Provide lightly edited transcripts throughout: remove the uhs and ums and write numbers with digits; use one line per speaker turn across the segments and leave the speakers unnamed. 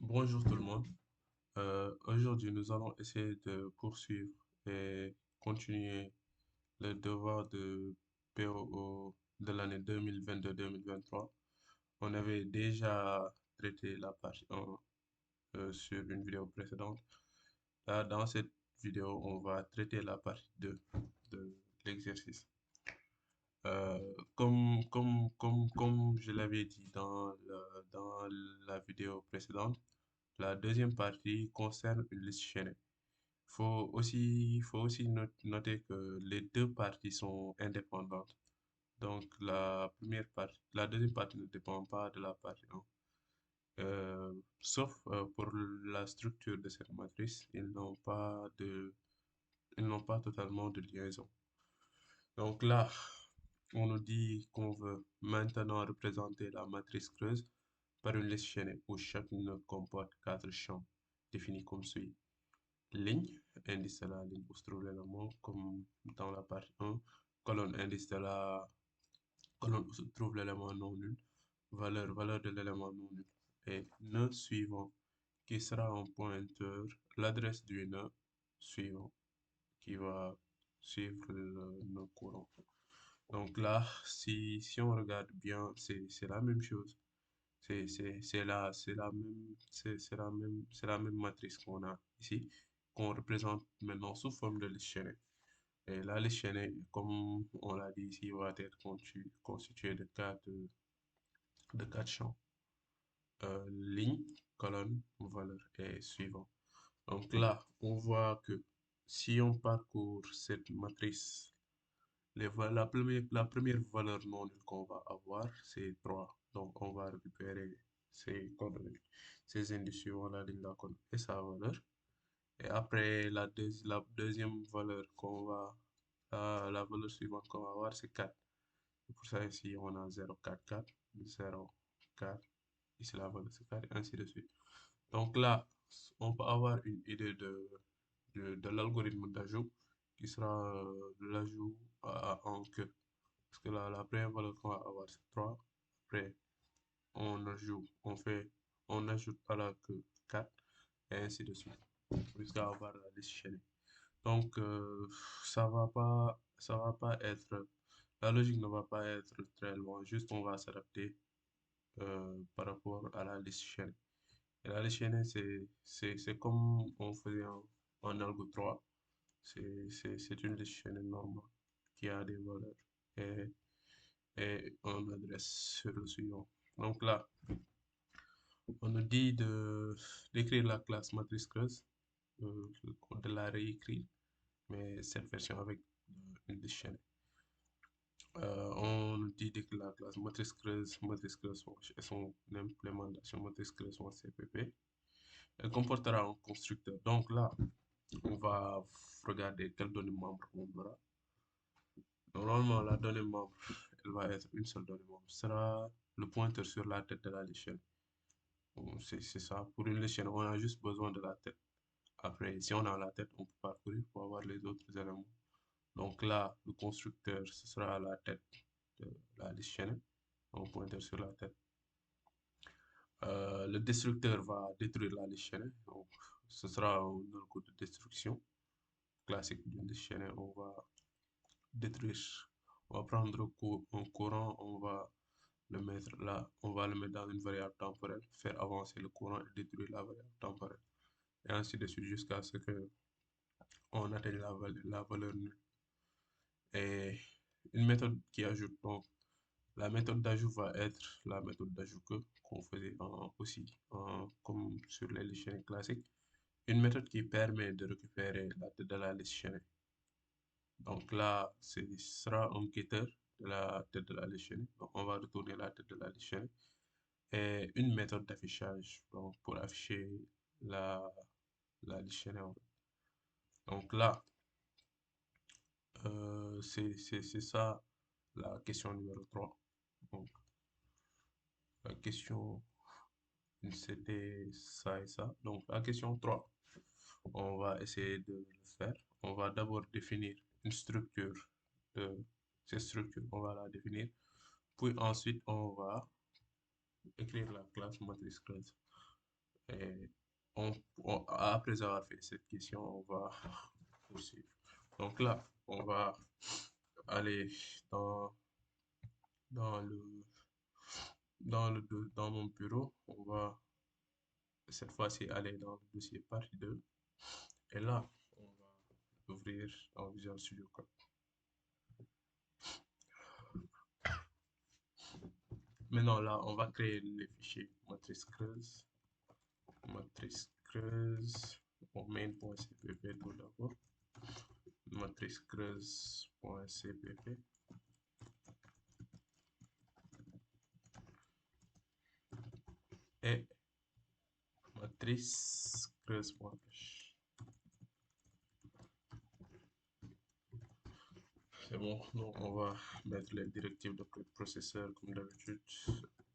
Bonjour tout le monde. Aujourd'hui, nous allons essayer de poursuivre et continuer le devoir de POO de l'année 2022-2023. On avait déjà traité la partie 1 sur une vidéo précédente. Là, dans cette vidéo, on va traiter la partie 2 de l'exercice. Comme je l'avais dit dans la vidéo précédente, la deuxième partie concerne une liste chaînée. Noter que les deux parties sont indépendantes. Donc, la deuxième partie ne dépend pas de la partie 1. Sauf pour la structure de cette matrice, ils n'ont pas totalement de liaison. Donc là, on nous dit qu'on veut maintenant représenter la matrice creuse par une liste chaînée où chacune node comporte quatre champs définis comme suit. Ligne, indice de la ligne où se trouve l'élément, comme dans la partie 1. Colonne, indice de la colonne où se trouve l'élément non nul. Valeur de l'élément non nul. Et nœud suivant, qui sera un pointeur, l'adresse du nœud suivant, qui va suivre le nœud courant. Donc là, si on regarde bien, c'est la même chose. C'est la même matrice qu'on a ici, qu'on représente maintenant sous forme de liste chaînée. Et la liste chaînée, comme on l'a dit ici, va être constituée de quatre champs. Ligne, colonne, valeur et suivant. Donc là, on voit que si on parcourt cette matrice, la première valeur non nulle qu'on va avoir, c'est 3. Donc, on va récupérer ces coordonnées, ces indices suivant la ligne, la colonne et sa valeur. Et après, la deuxième valeur la valeur suivante qu'on va avoir, c'est 4. Et pour ça, ici, on a 0, 4, 4, 0, 4. Ici, la valeur, c'est 4, et ainsi de suite. Donc là, on peut avoir une idée de l'algorithme d'ajout qui sera l'ajout en queue. Parce que là, la première valeur qu'on va avoir, c'est 3. Après, on ajoute à la queue 4 et ainsi de suite, jusqu'à avoir la liste chaînée. Donc, ça va pas être, la logique ne va pas être très loin, juste on va s'adapter par rapport à la liste chaînée. Et la liste chaînée, c'est comme on faisait en Algo 3. C'est une liste chaînée normale qui a des valeurs et, et on adresse sur le suivant. Donc là, on nous dit d'écrire la classe matrice creuse, de la réécrire, mais cette version avec une liste chaînée. On nous dit d'écrire la classe matrice creuse et son implémentation matrice creuse en CPP. Elle comportera un constructeur. Donc là, on va regarder quelle donnée membre on aura. Normalement, la donnée membre, elle va être une seule donnée membre. Ce sera le pointeur sur la tête de la chaîne. Bon, c'est ça. Pour une chaîne, on a juste besoin de la tête. Après, si on a la tête, on peut parcourir pour avoir les autres éléments. Donc là, le constructeur, ce sera la tête de la chaîne. Un pointeur sur la tête. Le destructeur va détruire la chaîne. Donc, ce sera un algo de destruction classique d'une chaîne. On va détruire. On va prendre un courant, on va le mettre là, on va le mettre dans une variable temporelle, faire avancer le courant et détruire la variable temporelle. Et ainsi de suite jusqu'à ce que on atteigne la valeur nulle. Et une méthode qui ajoute, donc la méthode d'ajout va être la méthode d'ajout que qu'on faisait comme sur les listes chaînées classiques. Une méthode qui permet de récupérer la tête de la liste chaînée. Donc là, ce sera un getter de la tête de la liste chaînée. Donc on va retourner la tête de la liste chaînée. Et une méthode d'affichage donc pour afficher la, la liste chaînée en fait. Donc là, c'est ça la question numéro 3. Donc la question, c'était ça et ça. Donc la question 3, on va essayer de le faire. On va d'abord définir une structure de cette structure, on va la définir. Puis ensuite, on va écrire la classe matrice creuse. Et après avoir fait cette question, on va poursuivre. Donc là, on va aller dans, dans le, dans mon bureau. On va cette fois-ci aller dans le dossier partie 2. Et là, on va ouvrir en Visual Studio Code. Maintenant, là, on va créer les fichiers matrice creuse. Matrice creuse. Bon, main.cpp tout d'abord. Matrice creuse.cpp. Et matrice creuse.h. C'est bon, donc on va mettre les directives de processeur comme d'habitude.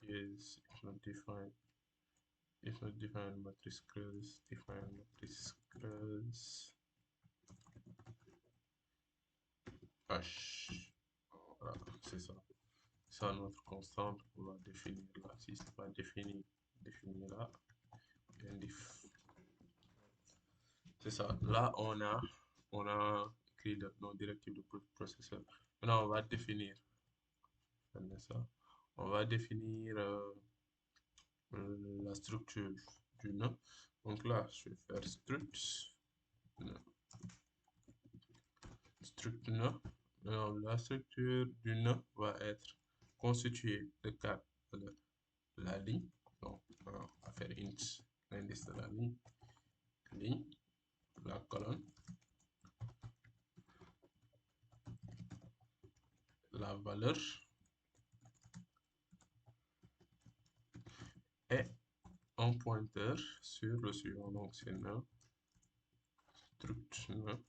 Is if not defined matrice creuse, define matrice creuse h. Voilà, c'est ça. Ça notre constante qu'on va définir là. Si c'est pas défini, définir là. Indif. C'est ça. Là, on a écrit nos directives de processeur. Maintenant, on va définir. Ça. On va définir la structure du nœud. Donc là, je vais faire struct nœud. Alors, la structure du nœud va être constituée de quatre la ligne. Donc, on va faire int l'indice de la ligne, la colonne, la valeur et un pointeur sur le suivant. Donc, c'est nœud, struct nœud,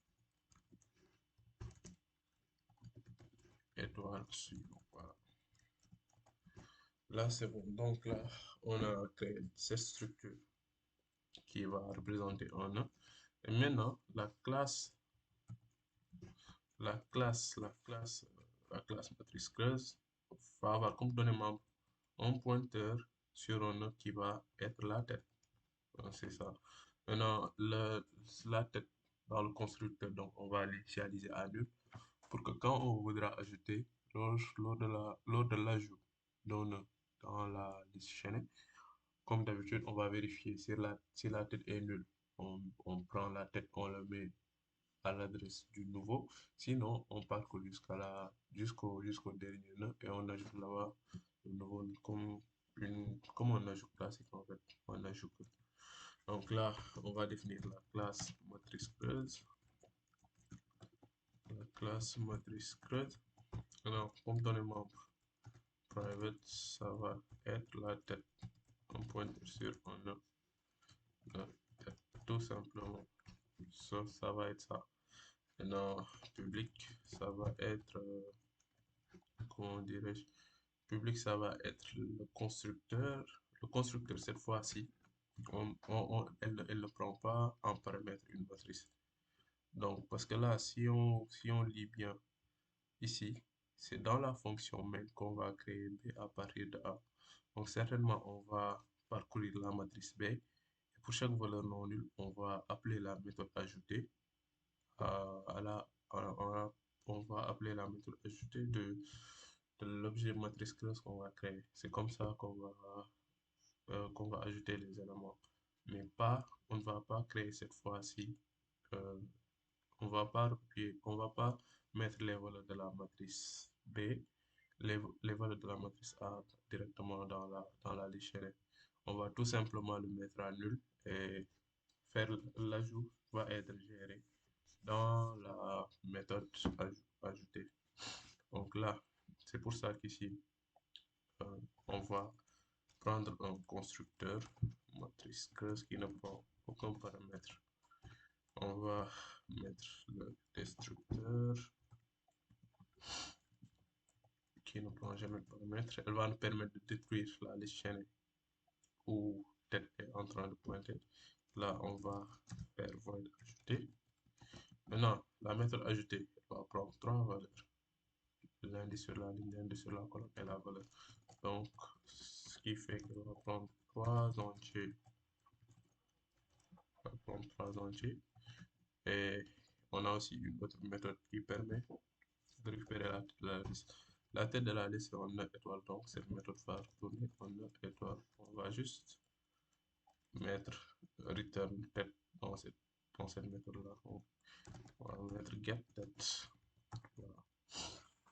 étoile suivant. Voilà. Là, c'est bon. Donc là, on a créé cette structure qui va représenter un nœud. Et maintenant, la classe matrice creuse va avoir comme données membre un pointeur sur un nœud qui va être la tête. C'est ça. Maintenant, la tête dans le constructeur, donc on va l'initialiser à nul pour que quand on voudra ajouter, lors de l'ajout d'un nœud dans la liste chaînée, comme d'habitude, on va vérifier si la tête est nulle. On prend la tête, on le met à l'adresse du nouveau. Sinon, on parcourt jusqu'au dernier nœud et on ajoute là-bas le nouveau comme un ajout classique en fait. Un ajout. Donc là, on va définir la classe matrice creuse. La classe matrice creuse. Alors, comme données membre private, ça va être la tête. Un pointeur sur un nœud. La tête, tout simplement. Ça va être ça. Maintenant, public, ça va être, comment dirais-je, public, ça va être le constructeur. Le constructeur, cette fois-ci, elle ne prend pas en paramètre une matrice. Donc, parce que là, si on lit bien ici, c'est dans la fonction main qu'on va créer B à partir de A. Donc, certainement, on va parcourir la matrice B. Et pour chaque valeur non nulle, on va appeler la méthode ajoutée. On va appeler la méthode ajoutée de l'objet matrice creuse qu'on va créer. C'est comme ça qu'on va ajouter les éléments. Mais on ne va pas créer cette fois-ci. euh, on va pas mettre les valeurs de la matrice B, les valeurs de la matrice A directement dans la liste. On va tout simplement le mettre à nul et faire l'ajout va être géré dans la méthode ajoutée. Donc là, c'est pour ça qu'ici, on va prendre un constructeur matrice creuse qui ne prend aucun paramètre. On va mettre le destructeur qui ne prend jamais de paramètre. Elle va nous permettre de détruire la liste chaînée où tête est en train de pointer. Là, on va faire void ajouter. Maintenant, la méthode ajoutée va prendre trois valeurs. L'indice sur la ligne, l'indice sur la colonne et la valeur. Donc, ce qui fait qu'on va prendre trois entiers 3 entiers. Et on a aussi une autre méthode qui permet de récupérer la tête de la liste. La tête de la liste c'est en 9 étoiles, donc cette méthode va retourner en 9 étoiles. On va juste mettre return tête dans cette méthode-là. On va mettre get tête. Voilà.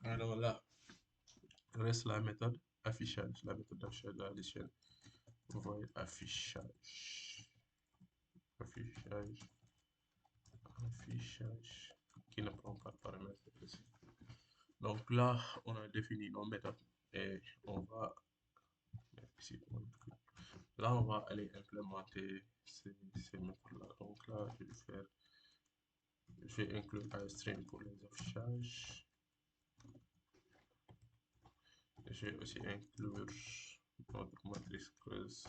Alors là, reste la méthode affichage, la méthode d'affichage de la liste. Vous voyez affichage, affichage, affichage, qui ne prend pas de paramètres ici. Donc là, on a défini nos méthodes et on va ici. Là, on va aller implémenter ces méthodes-là. Donc là, je vais inclure iStream pour les affichages. Je vais aussi inclure notre matrice creuse.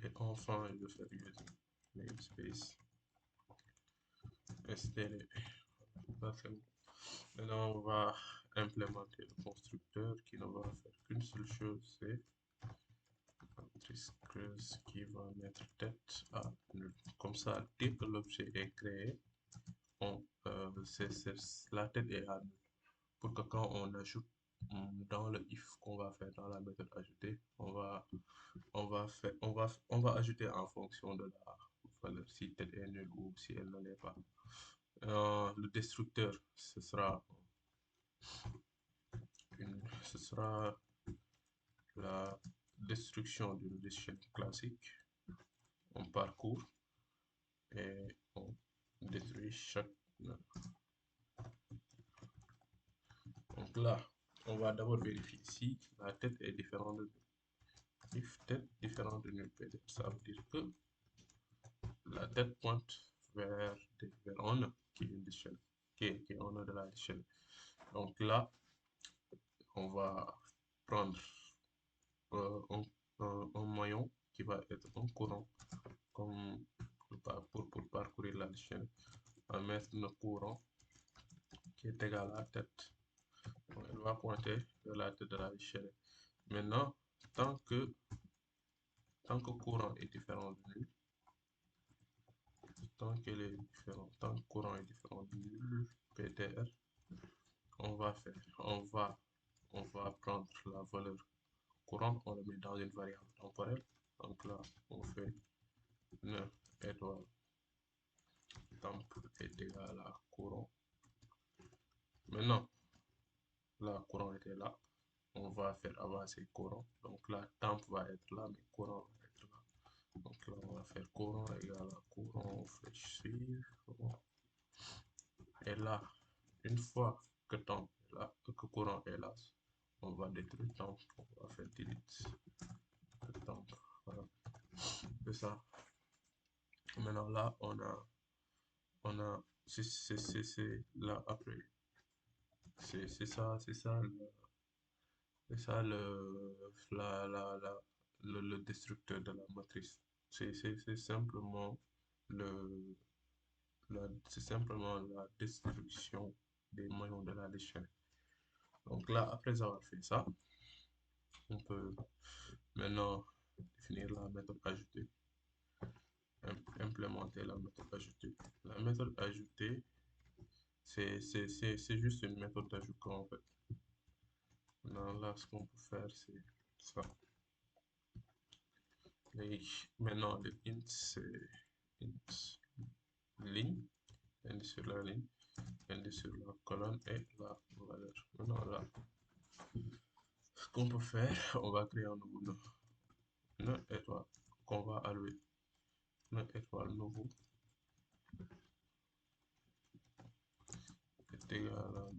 Et enfin, je vais faire using namespace std. Maintenant, on va implémenter le constructeur qui ne va faire qu'une seule chose, c'est matrice creuse qui va mettre tête à nul. Comme ça, dès que l'objet est créé, la tête est à nul. Pour que quand on ajoute dans le if qu'on va faire dans la méthode ajouter, on va ajouter en fonction de la valeur, si tête est nulle ou si elle ne l'est pas. Le destructeur, ce sera la destruction d'une liste classique. On parcourt et on détruit chaque. Donc là, on va d'abord vérifier si la tête est différente de nul. If tête différente de nul, ça veut dire que la tête pointe vers on, qui est une liste, qui est on de la liste. Donc là, on va prendre un maillon qui va être un courant comme pour parcourir la chaîne. On va mettre le courant qui est égal à la tête. Donc, elle va pointer vers la tête de la chaîne. Maintenant, tant que courant est différent de nul, tant que courant est différent de nul, PTR, on va prendre la valeur courante, on le met dans une variable temporelle. Donc là, on fait 9 étoiles temp est égal à courant. Maintenant, là, courant était là. On va faire avancer courant. Donc là, temp va être là, mais courant va être là. Donc là, on va faire courant égal à courant flèche suivre. Et là, une fois que temp est là, que courant est là, on va détruire temp. On va faire delete temp. Voilà. C'est ça. Maintenant là, on a, c'est là après. C'est ça, le destructeur de la matrice. C'est simplement le, c'est simplement la destruction des maillons de la déchaîne. Donc là, après avoir fait ça, on peut maintenant définir la méthode ajoutée, implémenter la méthode ajoutée. La méthode ajoutée, c'est juste une méthode d'ajout en fait. Là, ce qu'on peut faire, c'est ça. Et maintenant, le int, c'est int ligne, int sur la ligne, int sur la colonne et la valeur. Maintenant, là, ce qu'on peut faire, on va créer un nouveau nœud étoile qu'on va allouer. Nœud étoile nouveau est égal à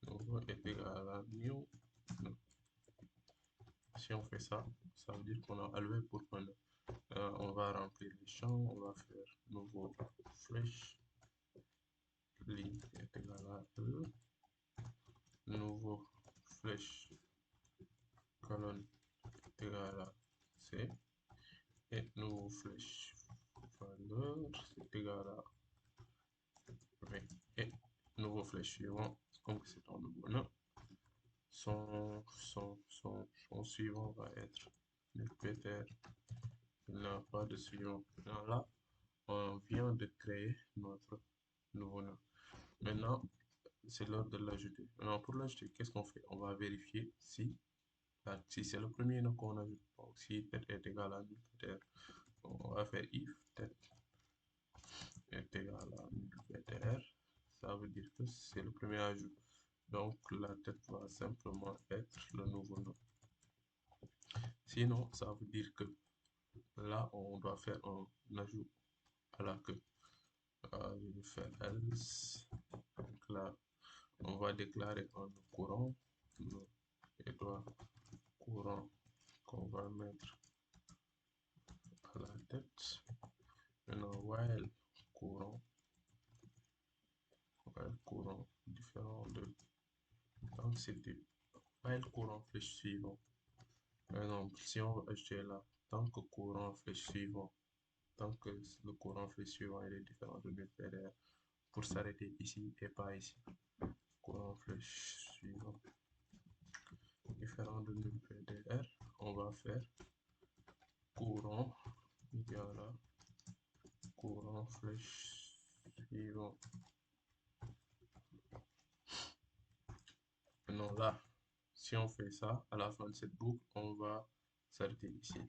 nouveau est égal à new. Si on fait ça, ça veut dire qu'on a alloué pour un nœud. On va remplir les champs, on va faire nouveau flèche ligne est égal à E, nouveau flèche colonne est égal à C, et nouveau flèche valeur c'est égal à V, et nouveau flèche suivant, comme c'est un nouveau nœud, son suivant va être nulptr Il n'y a pas de suivant. Maintenant, là, on vient de créer notre nouveau nœud. Maintenant, c'est l'heure de l'ajouter. Maintenant, pour l'ajouter, qu'est-ce qu'on fait? On va vérifier si c'est le premier nœud qu'on ajoute. Donc, si tête est égal à nul ptr, on va faire if tête est égal à nul ptr. Ça veut dire que c'est le premier ajout. Donc, la tête va simplement être le nouveau nœud. Sinon, ça veut dire que là, on doit faire un ajout à la queue. Je vais faire else. Donc là, on va déclarer un courant, et doit courant qu'on va mettre à la tête. Maintenant, while courant différent de densité, while courant flèche suivant. Par exemple, si on veut ajouter là, tant que courant flèche suivant, tant que le courant flèche suivant est différent de nul PDR, pour s'arrêter ici et pas ici. Courant flèche suivant différent de nul PDR, on va faire courant égale à courant flèche suivant. Maintenant là, si on fait ça, à la fin de cette boucle, on va s'arrêter ici.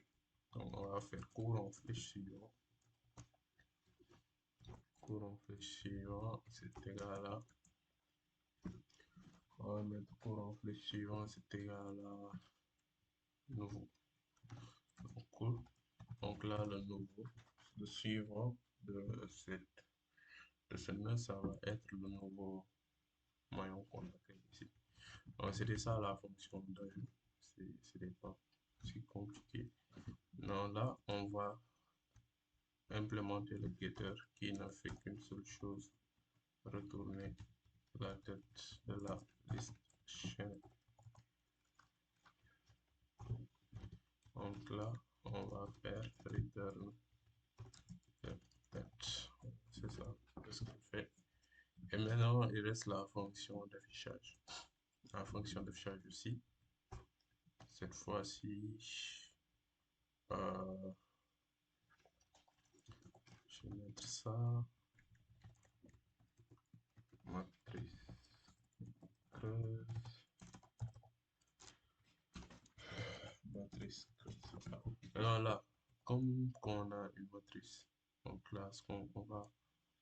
Donc on va faire courant flèche suivant. Courant flèche suivant, c'est égal à... On va mettre courant flèche suivant, c'est égal à nouveau. Donc là, le nouveau, le suivant de ce nœud, ça va être le nouveau maillon qu'on a créé ici. Donc c'était ça la fonction d'ajout. C'était pas si compliqué. Non, là, on va implémenter le getter qui ne fait qu'une seule chose, retourner la tête de la liste chaîne. Donc là, on va faire return tête. C'est ça ce qu'on fait. Et maintenant, il reste la fonction d'affichage. La fonction d'affichage aussi. Cette fois-ci, je vais mettre ça. Matrice creuse. Matrice creuse. Alors là, comme qu'on a une matrice, donc là,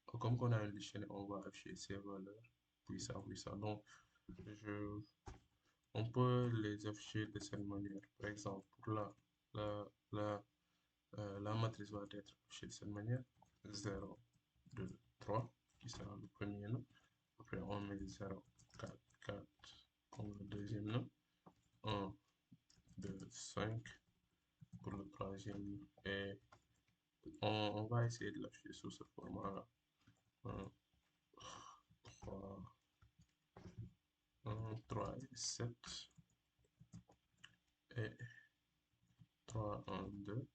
comme qu'on a une chaîne, on va afficher ces valeurs, puis ça, puis ça. Donc, on peut les afficher de cette manière. Par exemple, pour la, la, la matrice va être affichée de cette manière. 0, 2, 3, qui sera le premier nœud. Après, on met 0, 4, 4 comme le deuxième nœud. 1, 2, 5 pour le troisième. Et on va essayer de l'afficher sous ce format-là. 1, 3, 1, 3 et 7. Et 3, 1, 2.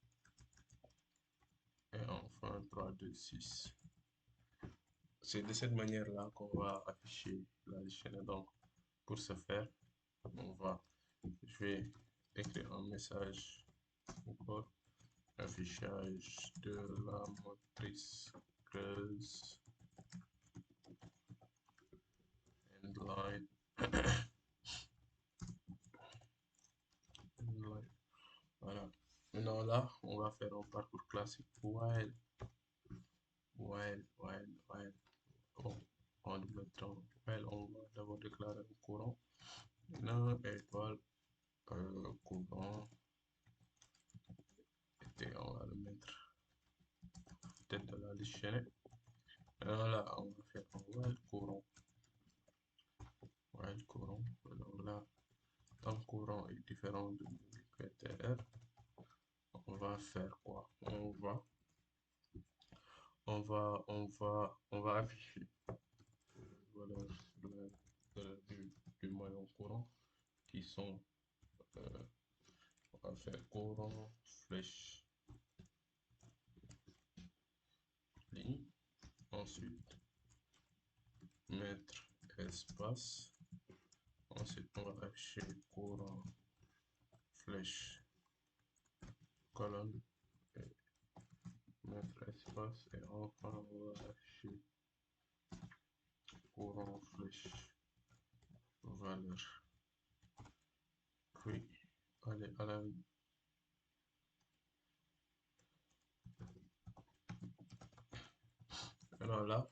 Et enfin 3, 2, 6. C'est de cette manière-là qu'on va afficher la chaîne. Donc, pour ce faire, je vais écrire un message encore. Affichage de la matrice creuse endline. Voilà. Maintenant là, on va faire un parcours classique while. Oh, on va d'abord déclarer un courant. Maintenant, étoile courant. Et on va le mettre tête de la liste chaînée. Alors là, on va faire un while courant. While courant. Alors là, tant courant est différent de PTR, on va faire quoi? On va afficher valeur du maillon courant qui sont, on va faire courant flèche ligne, ensuite mettre espace, ensuite on va afficher courant flèche colonne, et paramètre espace et enfin on va afficher courant flèche valeur. Puis aller à la alors là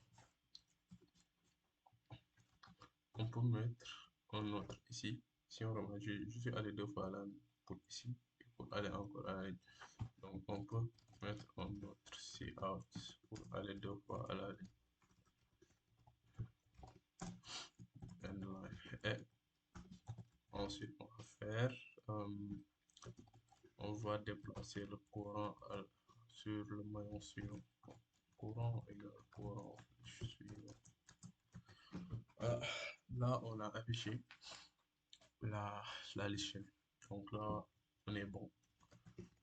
on peut mettre un autre ici. Si on remarque, je suis allé deux fois à la ligne pour ici et pour aller encore à la ligne. Donc on peut mettre un autre cout pour aller deux fois à la ligne. Et ensuite on va faire, on va déplacer le courant sur le maillon suivant. Courant égale courant suivant. Voilà. Là on a affiché la, la liste. Donc là on est bon.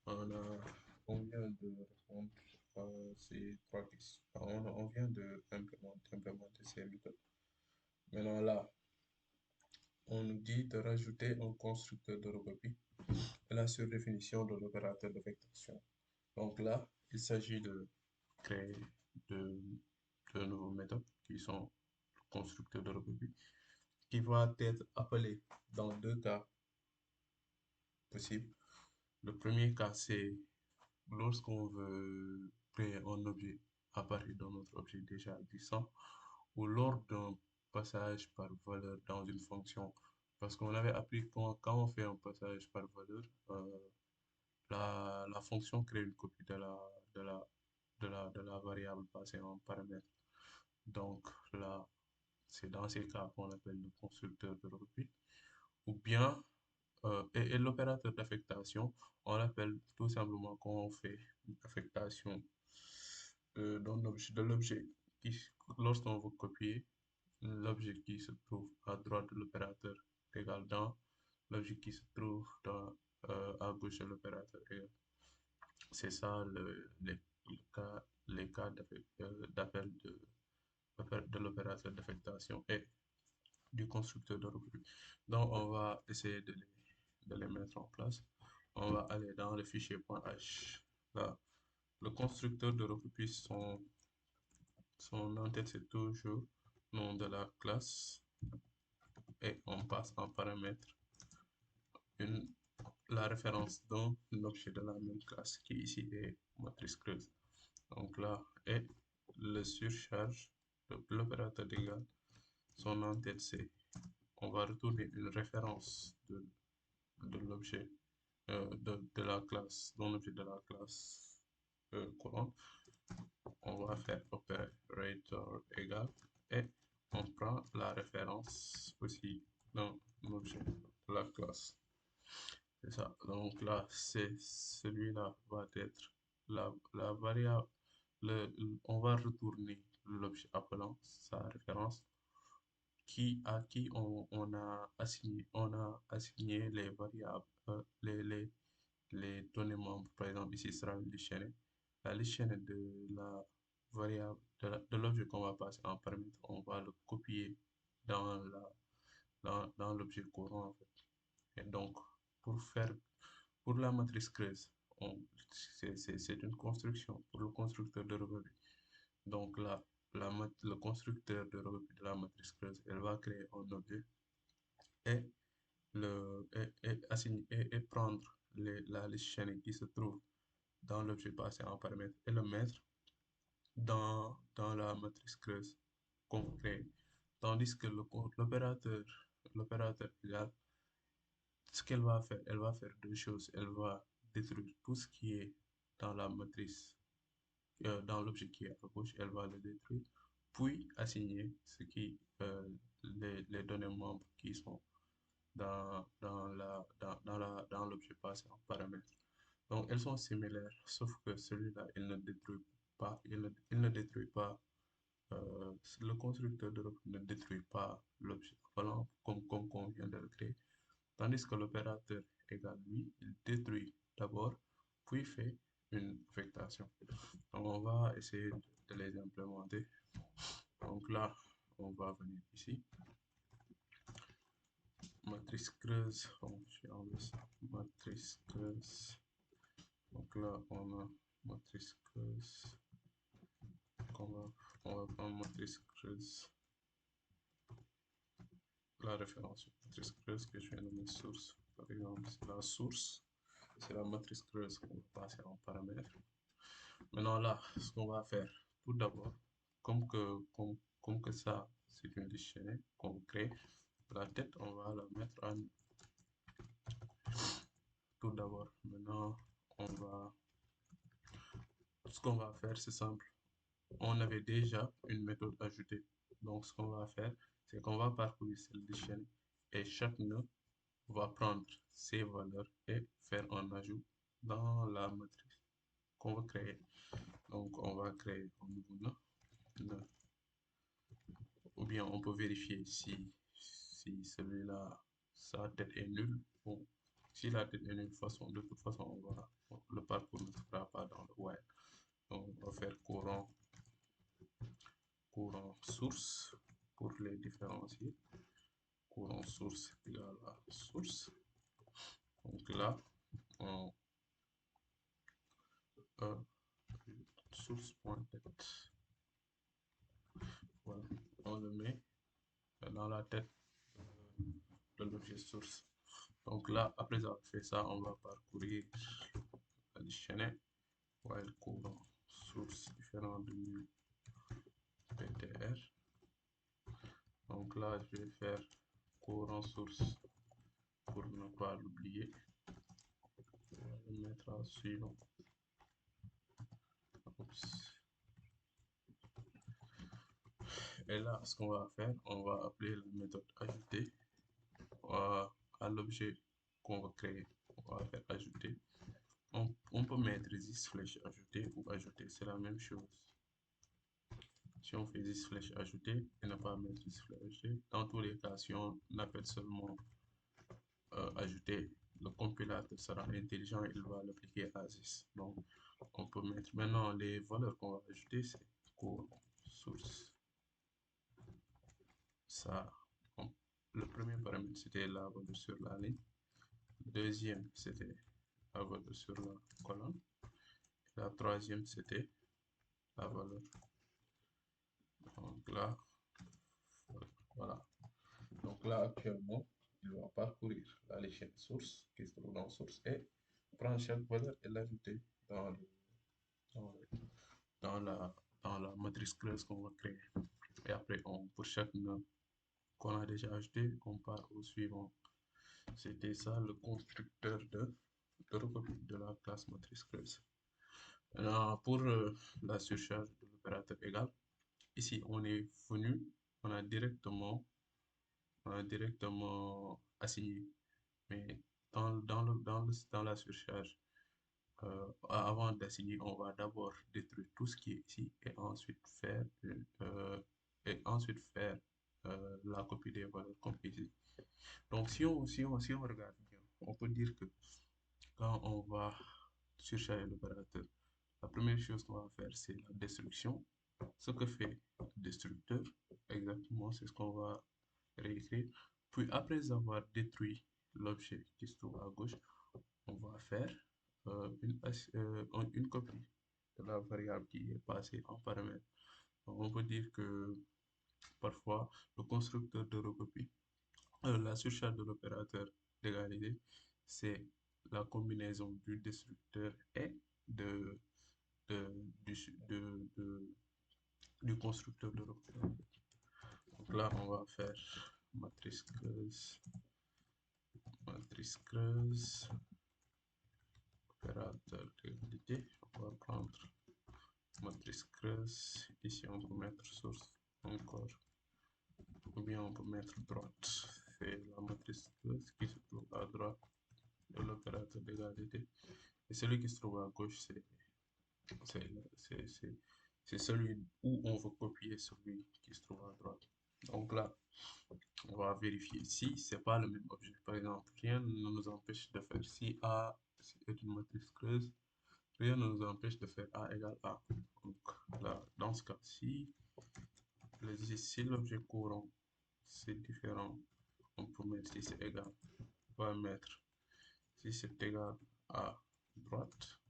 On vient de répondre à ces trois questions. On vient de implémenter ces méthodes. Maintenant là, on nous dit de rajouter un constructeur de recopie et la surdéfinition de l'opérateur d'affectation. Donc là, il s'agit de créer de, de nouveaux méthodes qui sont le constructeur de recopie, qui va être appelé dans deux cas possibles. Le premier cas, c'est lorsqu'on veut créer un objet à partir d'un autre objet déjà existant, ou lors d'un passage par valeur dans une fonction. Parce qu'on avait appris quand on fait un passage par valeur, la fonction crée une copie de la, de la variable passée en paramètre. Donc là, c'est dans ces cas qu'on appelle le constructeur de recopie. Ou bien, et l'opérateur d'affectation, on l'appelle tout simplement quand on fait une affectation de l'objet qui, lorsqu'on veut copier l'objet qui se trouve à droite de l'opérateur égal dans l'objet qui se trouve à gauche de l'opérateur égal. C'est ça les cas d'appel de l'opérateur d'affectation et du constructeur de recopie. Donc, on va essayer de les mettre en place. On va aller dans le fichier .h. Là, le constructeur de recopie, son en-tête, c'est toujours nom de la classe et on passe en paramètre une, la référence d'un objet de la même classe qui ici est matrice creuse. Donc là, et le surcharge de l'opérateur d'égal, son en-tête c'est, on va retourner une référence de l'objet de la classe, d'un objet de la classe courante. On va faire operator égal et on prend la référence aussi d'un objet de la classe. C'est ça. Donc là, c'est celui-là va être la variable. On va retourner l'objet appelant sa référence à qui on a assigné les variables, les données membres. Par exemple, ici sera une liste chaînée. La liste chaînée de la variable, de l'objet qu'on va passer en paramètre, on va le copier dans dans l'objet courant en fait. Et donc, pour faire, pour la matrice creuse, c'est une construction pour le constructeur de revenu. Donc là, le constructeur de revenu de la matrice creuse, elle va créer un objet et, et prendre la liste chaînée qui se trouve dans l'objet passé en paramètre et le mettre dans la matrice creuse qu'on crée. Tandis que l'opérateur égal, ce qu'elle va faire, elle va faire deux choses. Elle va détruire tout ce qui est dans la matrice, dans l'objet qui est à gauche, elle va le détruire, puis assigner les données membres qui sont dans l'objet passé en paramètre. Donc, elles sont similaires, sauf que celui-là, il ne détruit pas, il ne détruit pas, le constructeur de l'objet ne détruit pas l'objet appelant comme on vient de le créer. Tandis que l'opérateur égal, lui, il détruit d'abord, puis fait une affectation. Donc, on va essayer de les implémenter. Donc là, on va venir ici. Matrice creuse, donc je vais enlever ça. Matrice creuse. Donc là, on a matrice creuse. On va prendre matrice creuse. La référence matrice creuse que je viens de mettre source. Par exemple, c'est la source. C'est la matrice creuse qu'on va passer en paramètre. Maintenant là, ce qu'on va faire, tout d'abord, comme que ça, c'est une liste chaînée qu'on crée, la tête, on va la mettre à nu. Tout d'abord, maintenant, ce qu'on va faire, c'est simple. On avait déjà une méthode ajoutée. Donc, ce qu'on va faire, c'est qu'on va parcourir cette liste chaînée et chaque nœud va prendre ces valeurs et faire un ajout dans la matrice qu'on va créer. Donc, on va créer un nouveau nœud. Ou bien on peut vérifier si celui-là, sa tête est nulle. Bon, si la tête est nulle, de toute façon, le parcours ne sera pas dans le while. Donc, on va faire courant source pour les différencier. Courant source égale à source. Donc là, on source.tête. Voilà, on le met dans la tête de l'objet source. Donc là, après avoir fait ça, on va parcourir la chaîne while courant source différent de ptr. Donc là, je vais faire courant source pour ne pas l'oublier. Je vais le mettre à suivant. Oups. Et là, ce qu'on va faire, on va appeler la méthode ajouter à l'objet qu'on va créer. On va faire ajouter. On peut mettre this flèche ajouter ou ajouter, c'est la même chose. Si on fait this flèche ajouter et ne pas mettre this flèche ajouter, dans tous les cas, si on appelle seulement ajouter, le compilateur sera intelligent, il va l'appliquer à this. Donc, on peut mettre maintenant les valeurs qu'on va ajouter, c'est courant source. Ça, le premier paramètre, c'était la valeur sur la ligne. Le deuxième, c'était la valeur sur la colonne. Et la troisième, c'était la valeur. Donc là, voilà. Donc là, actuellement, il va parcourir la l'échelle source qui se trouve dans source et prendre chaque valeur et l'ajouter dans, dans, dans, la, dans la matrice creuse qu'on va créer. Et après, pour chaque nœud qu'on a déjà ajouté, on part au suivant. C'était ça le constructeur de recopie de la classe matrice creuse. Maintenant, pour la surcharge de l'opérateur égal, ici on est venu, on a directement assigné. Mais dans la surcharge, avant d'assigner, on va d'abord détruire tout ce qui est ici et ensuite faire la copie des valeurs comme ici. Donc, si on regarde bien, on peut dire que quand on va surcharger l'opérateur, la première chose qu'on va faire, c'est la destruction. Ce que fait le destructeur, exactement, c'est ce qu'on va réécrire. Puis, après avoir détruit l'objet qui se trouve à gauche, on va faire une copie de la variable qui est passée en paramètre. Donc, on peut dire que parfois, le constructeur de recopie, la surcharge de l'opérateur d'égalité, c'est la combinaison du destructeur et de, du, du constructeur de recopie. Donc là, on va faire matrice creuse, opérateur d'égalité. On va prendre matrice creuse. Ici, on peut mettre source encore. Ou bien on peut mettre droite. C'est la matrice creuse qui se trouve à droite de l'opérateur d'égalité. Et celui qui se trouve à gauche, c'est celui où on veut copier celui qui se trouve à droite. Donc là, on va vérifier si c'est pas le même objet. Par exemple, rien ne nous empêche de faire si A est une matrice creuse, rien ne nous empêche de faire A égale A. Donc là, dans ce cas, si l'objet courant c'est différent, on peut mettre si c'est égal, on va mettre si c'est égal à droite,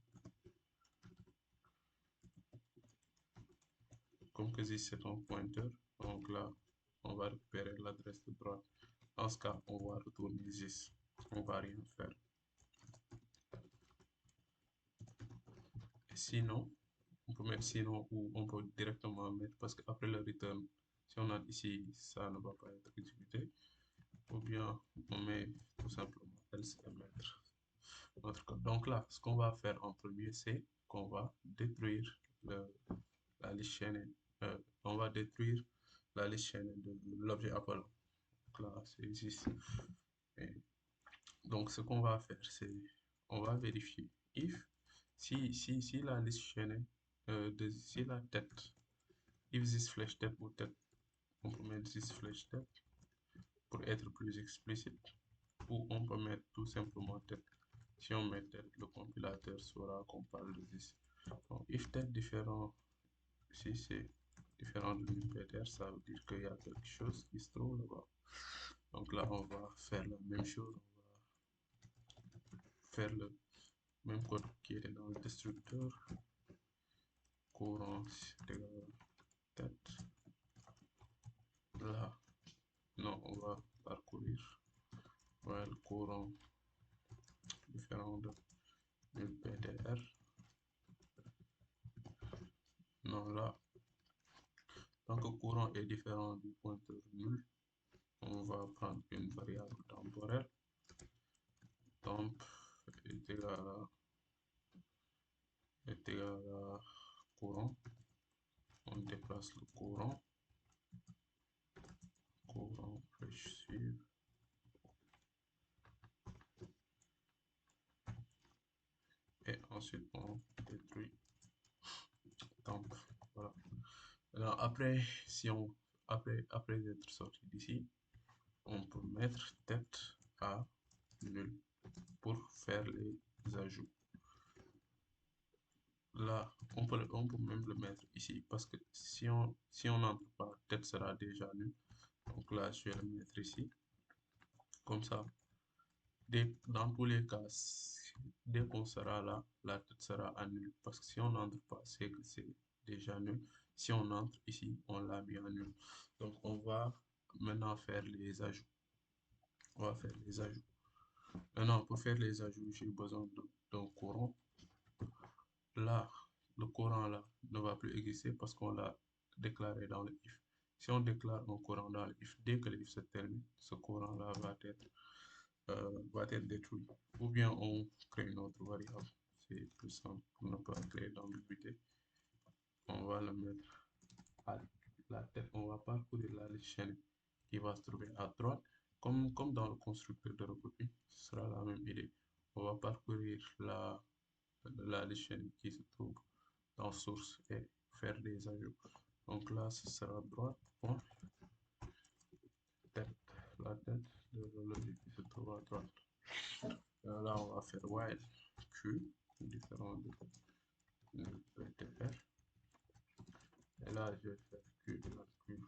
comme que si c'est un pointeur, donc là, on va récupérer l'adresse de droite. Dans ce cas, on va retourner 10. On va rien faire. Et sinon, on peut mettre sinon ou on peut directement mettre parce qu'après le return, si on a ici, ça ne va pas être exécuté. Ou bien on met tout simplement else et mettre notre code. Donc là, ce qu'on va faire en premier, c'est qu'on va détruire la liste chaînée. On va détruire la liste chaînée de l'objet Apple. Donc là, c'est ici. Et donc ce qu'on va faire, c'est on va vérifier if si la liste chaînée si la tête, if this flash tête ou tête, on peut mettre this flash tête pour être plus explicite, ou on peut mettre tout simplement tête. Si on met tête, le compilateur saura qu'on parle de this. Donc, if tête différent, si c'est différent de l'UPTR, ça veut dire qu'il y a quelque chose qui se trouve là-bas. Donc là, on va faire la même chose. On va faire le même code qui était dans le destructeur. Courant égale tête. Là, non, on va parcourir. Ouais, le courant différent de l'UPTR. Non, là, tant que courant est différent du pointeur nul, on va prendre une variable temporelle. Temp est égal à courant. On déplace le courant flèche suivre. Et ensuite, on détruit temp. Voilà. Alors après, si on, après être sorti d'ici, on peut mettre tête à nul pour faire les ajouts. Là, on peut même le mettre ici parce que si on n'entre pas, tête sera déjà nul. Donc là, je vais le mettre ici. Comme ça, dans tous les cas, dès qu'on sera là, la tête sera à nul. Parce que si on n'entre pas, c'est que c'est déjà nul. Si on entre ici, on l'a mis à nul. Donc on va maintenant faire les ajouts. On va faire les ajouts. Maintenant, pour faire les ajouts, j'ai besoin d'un courant. Là, le courant là ne va plus exister parce qu'on l'a déclaré dans le if. Si on déclare un courant dans le if, dès que le if se termine, ce courant là va être détruit. Ou bien on crée une autre variable. C'est plus simple pour ne pas créer d'ambiguïté. On va le mettre à la tête. On va parcourir la chaîne qui va se trouver à droite. Comme dans le constructeur de recopie, ce sera la même idée. On va parcourir la chaîne qui se trouve dans source et faire des ajouts. Donc là, ce sera droite, point, tête, la tête de l'objet qui se trouve à droite. Là, on va faire while q, différent de PTR. Et là, je vais faire q égale q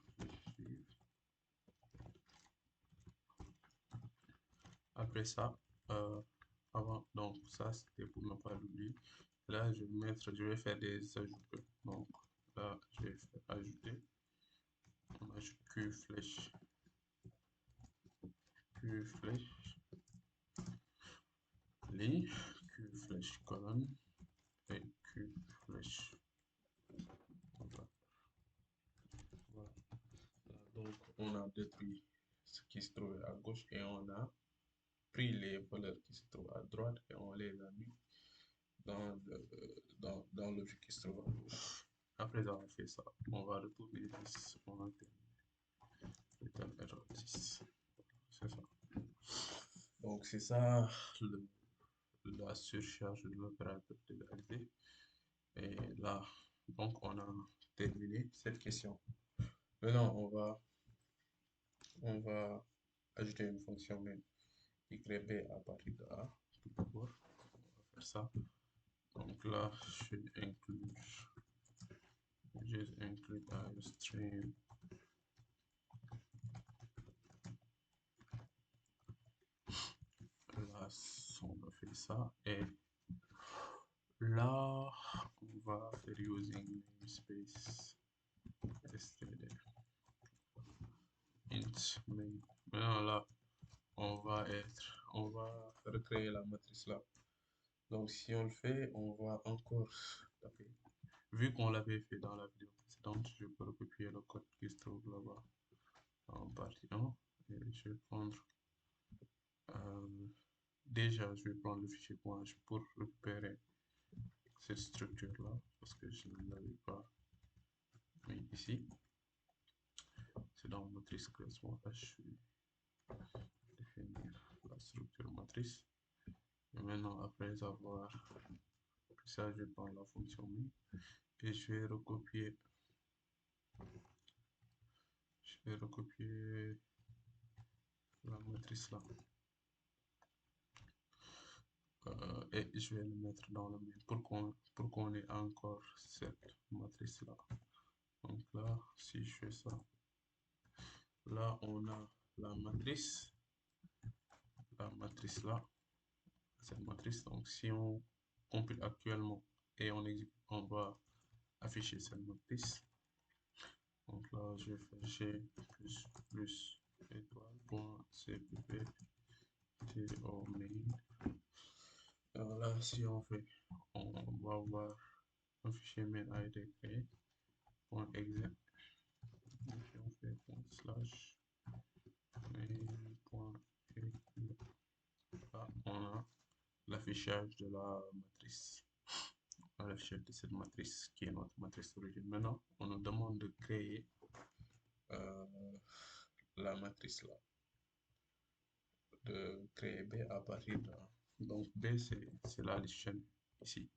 suivre. Après ça, avant, donc ça c'était pour ne pas l'oublier. Là, je vais faire des ajouts. Donc là, je vais faire ajouter. On ajoute q flèche ligne, q flèche colonne et q flèche. Voilà. Donc on a détruit ce qui se trouvait à gauche et on a pris les valeurs qui se trouvent à droite et on les a mis dans l'objet qui se trouve à gauche. Après avoir fait ça, on va retourner 10. On a return error 10. C'est ça. Donc c'est ça la surcharge de l'opérateur d'égalité. Et là, donc on a terminé cette question. Maintenant, on va ajouter une fonction main qui crée B à partir de A. Tout d'abord, on va faire ça. Donc là, je include IOStream. Là, on va faire ça. Et là, on va faire using namespace std int main. Maintenant là, on va recréer la matrice là. Donc si on le fait, on va encore taper. Vu qu'on l'avait fait dans la vidéo précédente, je peux recopier le code qui se trouve là-bas en partie 1 et je vais prendre déjà je vais prendre le fichier .h pour récupérer cette structure là parce que je ne l'avais pas mis ici. C'est dans matrice classement h, je vais définir la structure matrice. Et maintenant, après avoir fait ça, je vais prendre la fonction main et je vais recopier la matrice là. Et je vais le mettre dans le main pour qu'on ait encore cette matrice là. Donc là, si je fais ça, là on a la matrice là, cette matrice. Donc si on compile actuellement et on exécute, on va afficher cette matrice. Donc là, je vais faire g plus étoile.cpp to main. Alors là, si on fait, on va voir un fichier main a été créé, .exe. Si on fait slash main.exe, là, on a l'affichage de la matrice. L'affichage de cette matrice qui est notre matrice d'origine. Maintenant, on nous demande de créer la matrice là, de créer B à partir de A. Donc B c'est la liste chaîne ici.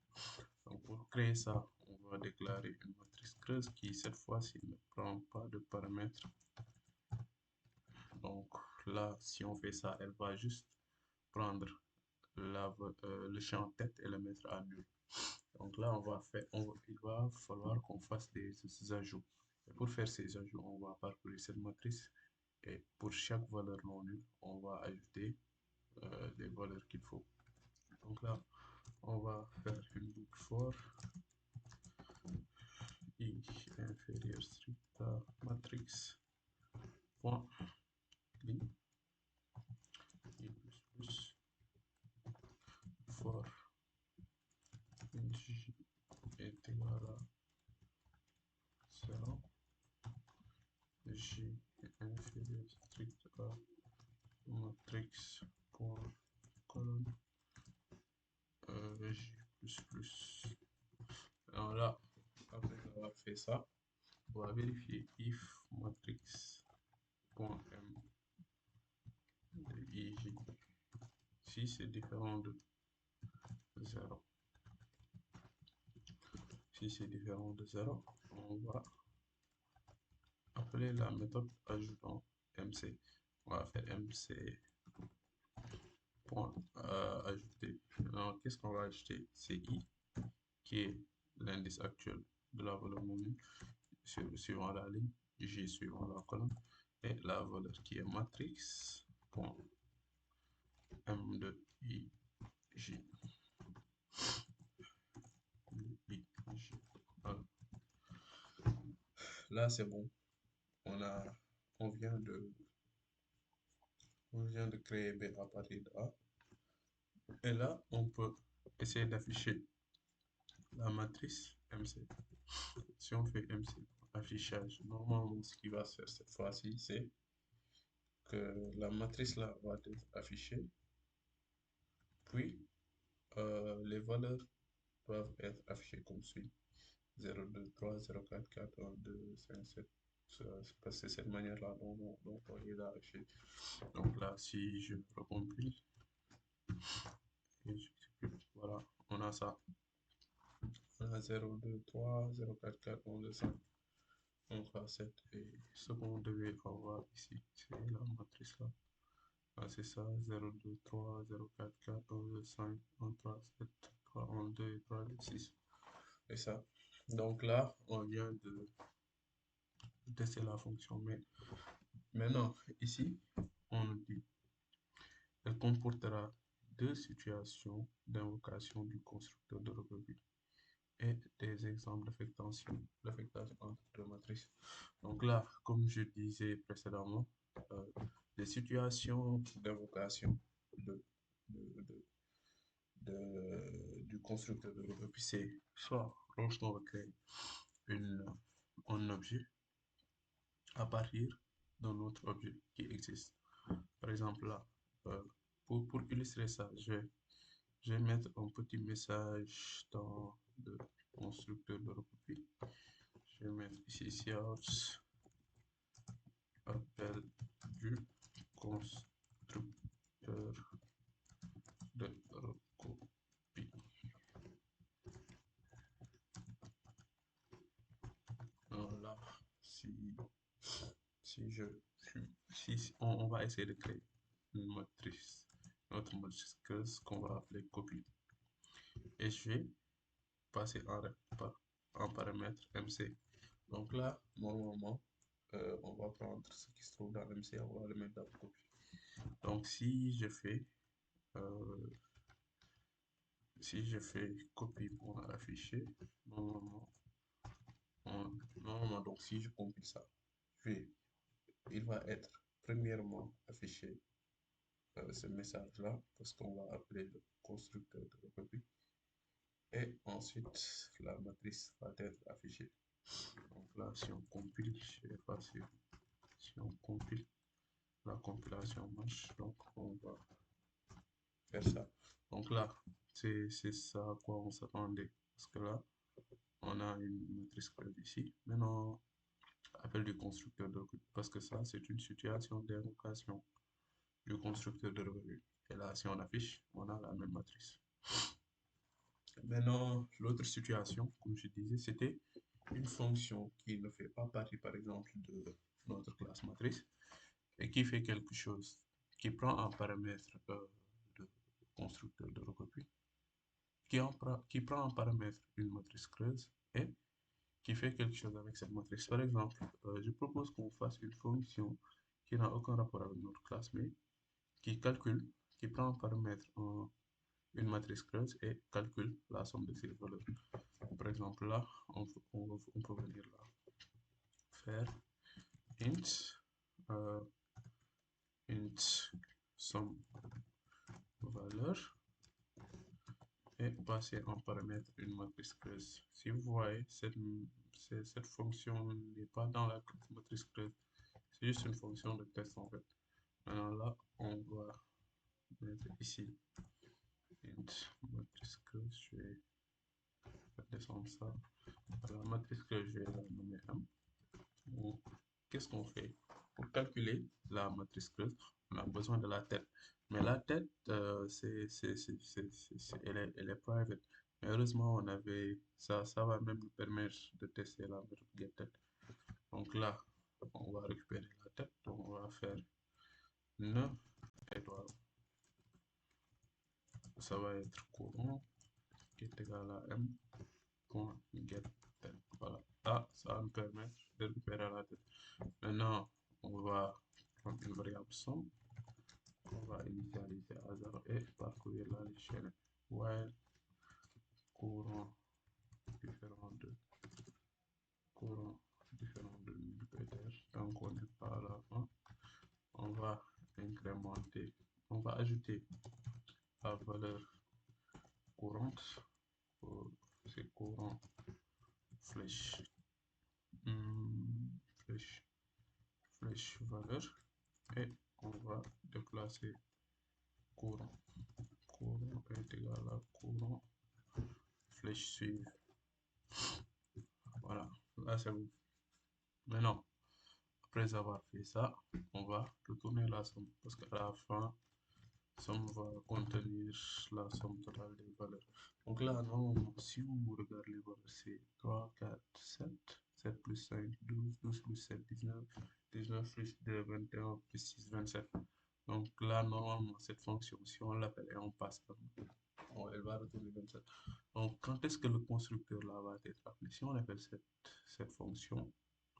Donc pour créer ça, on va déclarer une matrice creuse qui cette fois-ci ne prend pas de paramètres. Donc là, si on fait ça, elle va juste prendre le champ tête et le mettre à nul. Donc là, il va falloir qu'on fasse ces ajouts. Et pour faire ces ajouts, on va parcourir cette matrice et pour chaque valeur non nulle, on va ajouter les valeurs qu'il faut. Donc là, on va faire une boucle for i inférieur strict à matrix point clean i plus for j est égal à 0 j inférieur strict à matrix point colonne j plus. Alors là, après avoir fait ça, on va vérifier if matrix.m de ij si c'est différent de 0. Si c'est différent de 0, on va appeler la méthode ajoutant mc. On va faire mc point ajouter. Alors, qu'est-ce qu'on va ajouter? C'est i qui est l'indice actuel de la valeur non suivant la ligne, j suivant la colonne, et la valeur qui est matrix point m de ij. Voilà. Là c'est bon, on vient de créer B à partir de A, et là on peut essayer d'afficher la matrice MC. Si on fait MC affichage, normalement ce qui va se faire cette fois-ci, c'est que la matrice là va être affichée, puis les valeurs doivent être affichées comme suit: 0, 2, 3, 0, 4, 4, 1, 2, 5, 7. Parce que c'est cette manière-là dont on les a affichés. Donc là, si je recompile, et voilà, on a ça. On a 0, 2, 3, 0, 4, 4, 1, 2, 5. On fera 7. Et ce qu'on devait avoir ici, c'est la matrice là. C'est ça, 0, 2, 3, 0, 4, 4, 1, 2, 5, 1, 3, 7, 3, 1, 2, 3, 6. Et ça. Donc là, on vient de tester la fonction, mais maintenant, ici, on nous dit elle comportera deux situations d'invocation du constructeur de recopie et des des exemples d'affectation entre deux matrices. Donc là, comme je disais précédemment, euh, les situations d'invocation de, de, de- du constructeur de recopie, c'est soit lorsqu'on va créer une, un objet à partir d'un autre objet qui existe. Par exemple, là, euh, pour illustrer ça, je vais mettre un petit message dans le constructeur de recopie. Je vais mettre ici source appel du constructeur de recopie. Alors là, si, si je si on va essayer de créer une matrice, notre matrice qu'on va appeler copie. Et je vais passer en paramètre MC. Donc là, normalement, on va prendre ce qui se trouve dans MC, on va le mettre dans copie. Donc euh, si je fais copie pour afficher, normalement, normalement, donc si je compile ça, je vais, il va être premièrement affiché ce message-là, parce qu'on va appeler le constructeur de la copie. Et ensuite, la matrice va être affichée. Donc là, si on compile, c'est facile. Si on compile, la compilation marche. Donc on va faire ça. Donc là, c'est ça à quoi on s'attendait. Parce que là, on a une matrice creuse ici. Maintenant, appel du constructeur de recul. Parce que ça, c'est une situation d'invocation du constructeur de recul. Et là, si on affiche, on a la même matrice. Maintenant, l'autre situation, comme je disais, c'était une fonction qui ne fait pas partie, par exemple, de notre classe matrice et qui fait quelque chose, qui prend un paramètre de constructeur de recopie, qui prend en paramètre une matrice creuse et qui fait quelque chose avec cette matrice. Par exemple, je propose qu'on fasse une fonction qui n'a aucun rapport avec notre classe, mais qui calcule, qui prend en paramètre une matrice creuse et calcule la somme de ses valeurs. Par exemple, là, on peut venir là, faire int, euh, int somme valeur et passer en paramètre une matrice creuse. Si vous voyez, cette fonction n'est pas dans la matrice creuse, c'est juste une fonction de test en fait. Maintenant là, on va mettre ici int matrice creuse, je vais descendre ça. La matrice creuse, je vais la nommer M. Qu'est-ce qu'on fait? Pour calculer la matrice creuse, on a besoin de la tête. Mais la tête, elle est private. Mais heureusement, on avait ça va même nous permettre de tester la méthode getTête. Donc là, on va récupérer la tête. Donc on va faire ne étoile. Ça va être courant qui est égal à m.getTête. Voilà. Ah, ça va nous permettre de récupérer la tête. Maintenant, on va prendre une variable somme qu'on va initialiser à 0 et parcourir la chaîne while courant différent de multiplicateurs. Tant qu'on n'est pas à la fin, on va incrémenter, on va ajouter la valeur courante, c'est courant flèche, flèche, flèche valeur et on va déplacer courant. Courant est égal à courant flèche suive. Voilà, là c'est bon. Maintenant, après avoir fait ça, on va retourner la somme parce qu'à la fin, la somme va contenir la somme totale des valeurs. Donc là, non, si vous regardez les valeurs, c'est 3, 4, 7, 7 plus 5, 12, 12 plus 7, 19, 19 plus 2, 21 plus 6, 27. Donc là, normalement, cette fonction, si on l'appelle et on passe, elle va retourner 27. Donc, quand est-ce que le constructeur là va être appelé? Si on appelle cette fonction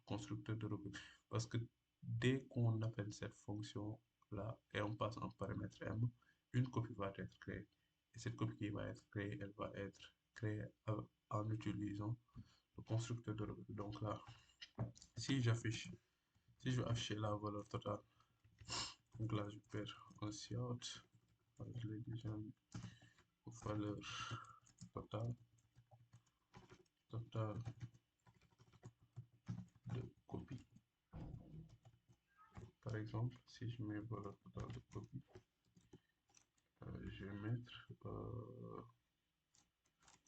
constructeur de recul, parce que dès qu'on appelle cette fonction là et on passe en paramètre m, une copie va être créée. Et cette copie qui va être créée, elle va être créée en utilisant le constructeur de requête. Donc là, si j'affiche, si je veux afficher la valeur totale, donc là, je perds un cout, je l'ai déjà mis, valeur totale, totale de copie. Par exemple, si je mets valeur totale de copie, je vais mettre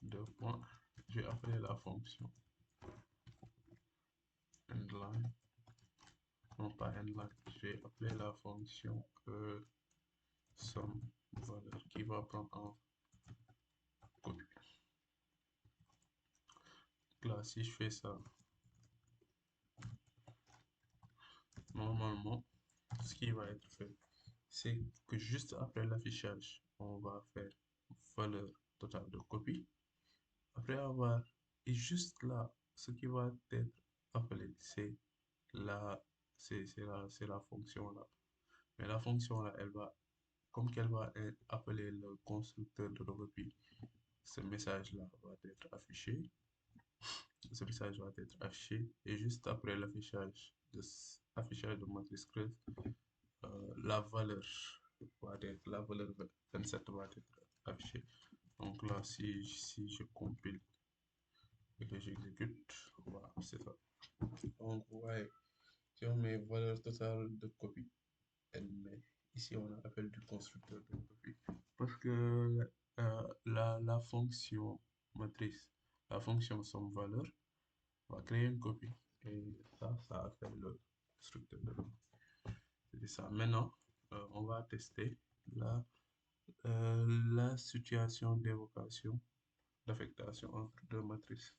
deux points. Je vais appeler la fonction endline, non pas endline, je vais appeler la fonction somme valeur qui va prendre en copie. Donc là, si je fais ça, normalement, ce qui va être fait, c'est que juste après l'affichage, on va faire valeur totale de copie. Après avoir, et juste là, ce qui va être appelé, c'est la, c'est la fonction là. Mais la fonction là, elle va, comme qu'elle va appeler le constructeur de la copie, ce message là va être affiché. Ce message va être affiché et juste après l'affichage de matrice creuse, la valeur 27 va être affichée. Donc là, si je compile et que j'exécute, voilà, c'est ça. Donc, ouais, si on met valeur totale de copie, mais ici on a appel du constructeur de copie. Parce que la fonction matrice, la fonction somme valeur, va créer une copie. Et ça appelle le constructeur de copie. C'est ça. Maintenant, on va tester la, la situation d'évocation, d'affectation entre deux matrices.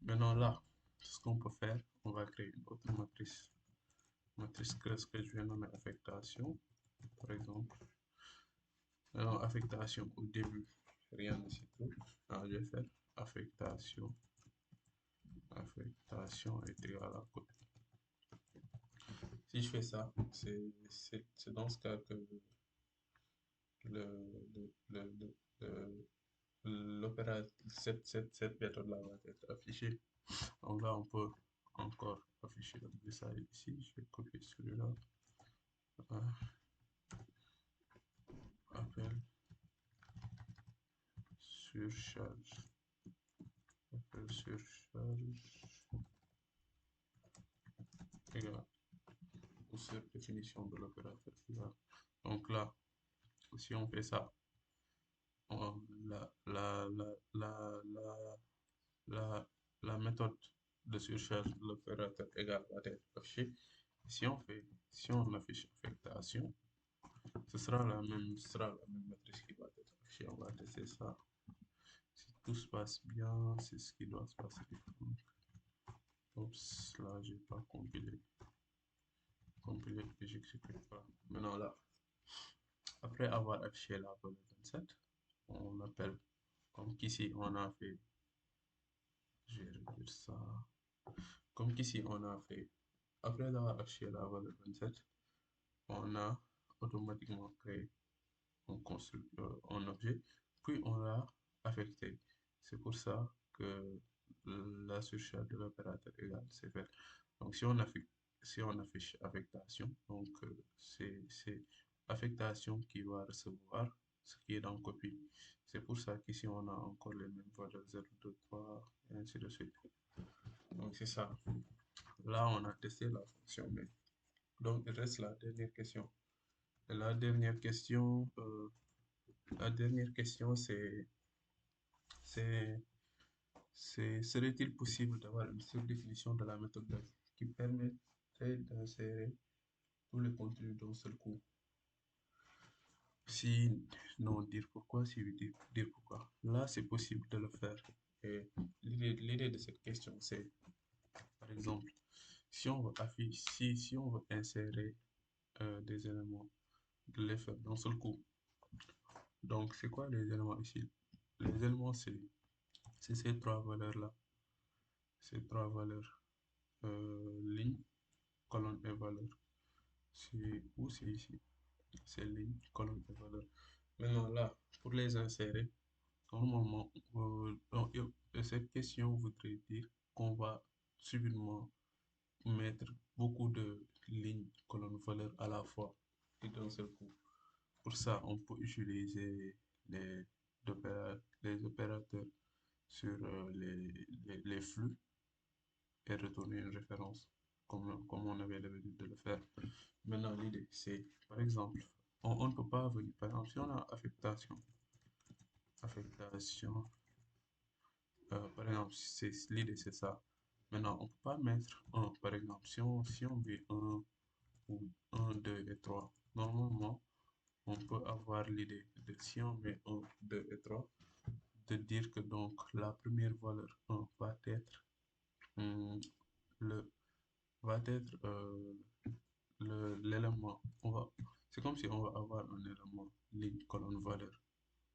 Maintenant là, ce qu'on peut faire, on va créer une autre matrice creuse que je vais nommer affectation, par exemple. Alors, affectation au début, rien ne s'y trouve. Alors, je vais faire affectation, affectation est égal à copie. Si je fais ça, c'est dans ce cas que cette méthode-là va être affichée. Donc là, on peut encore afficher le message ici. Je vais copier celui-là. Appel surcharge. Appel surcharge égal ou sur définition de l'opérateur. Donc là, si on fait ça, la, la, la, la, la, la, la méthode de surcharge de l'opérateur égal va être affichée. Si on affiche affectation, ce sera la même matrice qui va être affichée. On va tester ça. Si tout se passe bien, c'est ce qui doit se passer. Oups, là, j'ai pas compilé. Compilé et j'exécute pas. Maintenant là, après avoir affiché la valeur 27, on appelle, comme qu'ici on a fait, je vais réduire ça, comme qu'ici on a fait, après avoir affiché la valeur 27, on a automatiquement créé un objet, puis on l'a affecté. C'est pour ça que la surcharge de l'opérateur égal c'est fait. Donc si on affiche affectation, donc c'est affectation qui va recevoir ce qui est dans copie. C'est pour ça qu'ici on a encore les mêmes valeurs 0, 2, 3, et ainsi de suite. Donc c'est ça. Là on a testé la fonction, mais donc il reste la dernière question. Et la dernière question c'est serait-il possible d'avoir une surdéfinition de la méthode d'AVI qui permettrait d'insérer tous les contenus d'un seul coup? Si non, dire pourquoi, si oui, dire pourquoi. Là, c'est possible de le faire. Et l'idée de cette question, c'est, par exemple, si on veut si on veut insérer des éléments, de les faire d'un seul coup. Donc, c'est quoi les éléments ici? Les éléments, c'est ces trois valeurs-là. Ces trois valeurs. Ligne, colonne et valeur. C'est où c'est ici? C'est ligne, colonne et valeur. Maintenant là, pour les insérer, normalement, cette question voudrait dire qu'on va subitement mettre beaucoup de lignes colonnes valeurs à la fois et d'un seul coup. Pour ça, on peut utiliser les, les opérateurs sur les flux et retourner une référence comme on avait l'habitude de le faire. Maintenant, l'idée, c'est, par exemple, on ne peut pas venir, par exemple, si on a affectation, par exemple, l'idée, c'est ça. Maintenant, on ne peut pas mettre un, par exemple, si on met un ou un 2 et 3 normalement, on peut avoir l'idée de si on met un 2 et 3 de dire que donc la première valeur un hum, le, va être l'élément. C'est comme si on va avoir un élément, ligne, colonne, valeur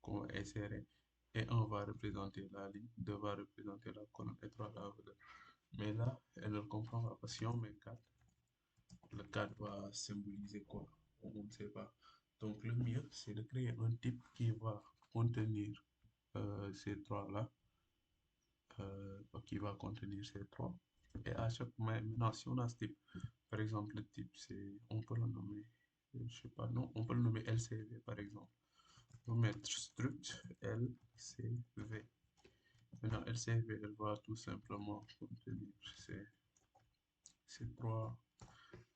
qu'on va insérer et un va représenter la ligne, 2 va représenter la colonne et 3 la valeur. Mais là, elle ne comprend pas parce que si on met 4, le 4 va symboliser quoi? On ne sait pas. Donc le mieux, c'est de créer un type qui va contenir ces trois-là, qui va contenir ces trois. Et à chaque maintenant, si on a ce type, par exemple, le type, c'est, on peut le nommer, je sais pas, non, on peut le nommer LCV par exemple. On va mettre struct LCV. Maintenant, LCV, elle va tout simplement contenir ces trois,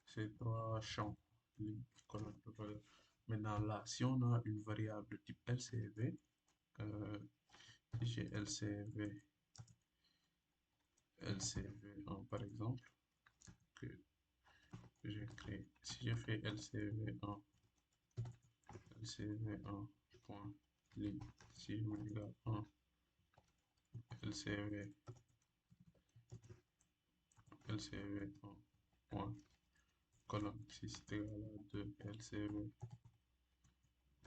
ces trois champs, ligne, colonne, valeur. Maintenant, là, si on a une variable de type LCV, euh, j'ai LCV1 par exemple, que j'ai créé. Si je fais LCV1, LCV1 point ligne, si je mets égal 1, LCV, LCV1 point colonne, si c'est égal à 2, LCV,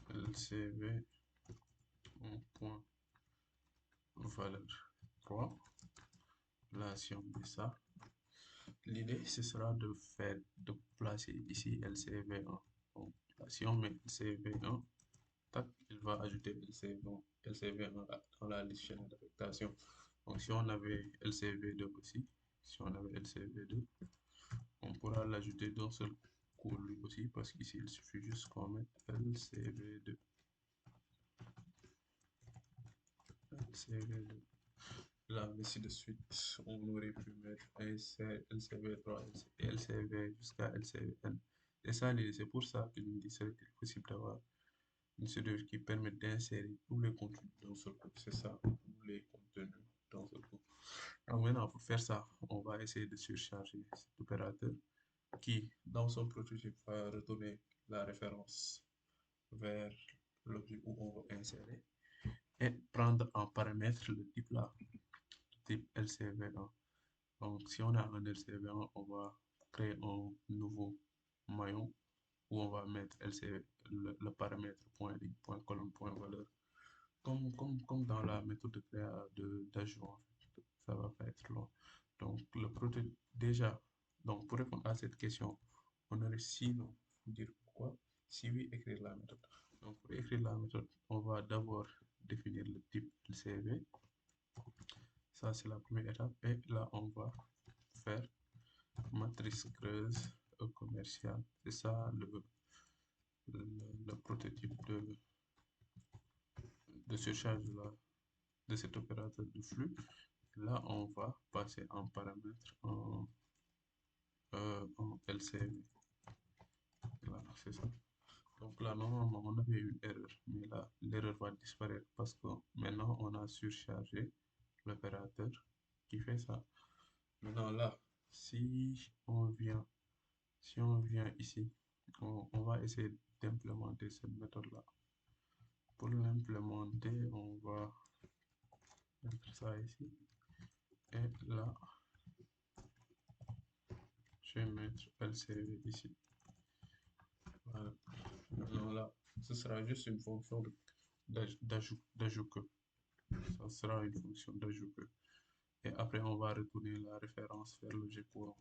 LCV1 point valeur 3. Là, si on met ça, l'idée, ce sera de faire, de placer ici LCV1. Donc, là, si on met LCV1, tac, il va ajouter LCV1 dans la liste chaîne d'affectation. Donc, si on avait LCV2 aussi, si on avait LCV2, on pourra l'ajouter d'un seul coup lui aussi, parce qu'ici, il suffit juste qu'on mette LCV2. LCV2. Là, ainsi de suite, on aurait pu mettre LCV3 et LCV jusqu'à LCVN. Et ça, c'est pour ça que nous disons qu'il est possible d'avoir une cellule qui permet d'insérer tous les contenus dans ce groupe. C'est ça, tous les contenus dans ce groupe. Alors maintenant, pour faire ça, on va essayer de surcharger cet opérateur qui, dans son prototype, va retourner la référence vers l'objet où on veut insérer et prendre en paramètre le type là, type LCV1. Donc, si on a un LCV1, on va créer un nouveau maillon où on va mettre LCV, le paramètre point ligne, point colonne, point valeur. Comme dans la méthode de d'ajout, en fait. Ça va pas être long. Donc, le prototype, déjà, donc pour répondre à cette question, on aurait sinon dire pourquoi, si oui, écrire la méthode. Donc, pour écrire la méthode, on va d'abord définir le type LCV. Ça, c'est la première étape. Et là, on va faire matrice creuse commerciale. C'est ça le prototype de surcharge de cet opérateur de flux. Là, on va passer en paramètre en LCV. Là, c'est ça. Donc là, normalement, on avait une erreur, mais là, l'erreur va disparaître parce que maintenant, on a surchargé l'opérateur qui fait ça. Maintenant, là, si on vient ici, on va essayer d'implémenter cette méthode-là. Pour l'implémenter, on va mettre ça ici. Et là, je vais mettre LCV ici. Voilà. Maintenant là, ce sera juste une fonction d'ajout que. Ça sera une fonction d'ajout que. Et après, on va retourner la référence vers l'objet courant.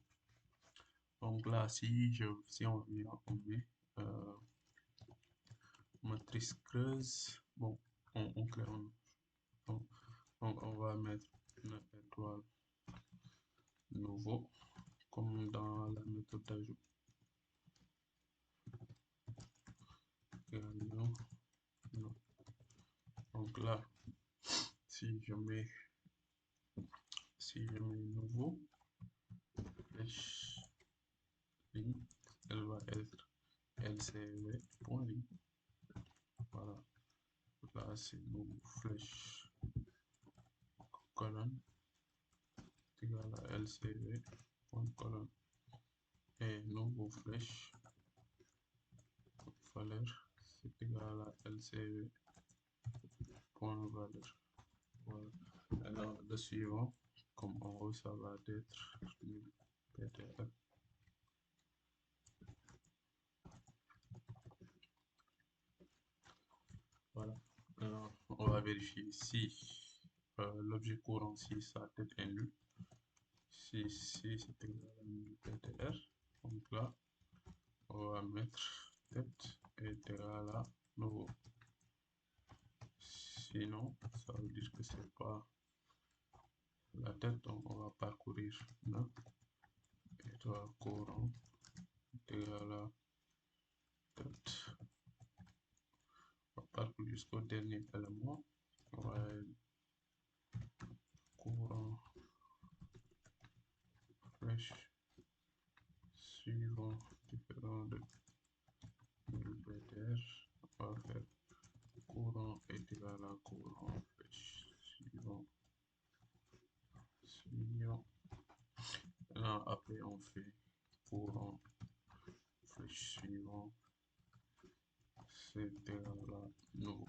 Donc là, si on vient, on met matrice creuse. Bon, on crée on va mettre une étoile nouveau, comme dans la méthode d'ajout. Non, non. Donc là, si je mets nouveau, flèche ligne, elle va être lcv.ligne. Voilà. Là, c'est nos flèches colonne égale à lcv.colonne. Et nouveau flèche valeur, c'est égal à lcv.valeur. Voilà. Alors, le suivant, comme en haut, ça va être ptr. Voilà. Alors, on va vérifier si l'objet courant, si sa tête est nulle. Si c'est égal à nul ptr, donc là, on va mettre tête est égal à nouveau. Sinon, ça veut dire que c'est pas la tête, donc on va parcourir là. Étoile courant égal à tête. On va parcourir jusqu'au dernier élément. On va courant flèche suivant différent de nul ptr. On va faire courant est égal à courant flèche suivant. Là, après, on fait courant flèche suivant. C'est égal à nouveau.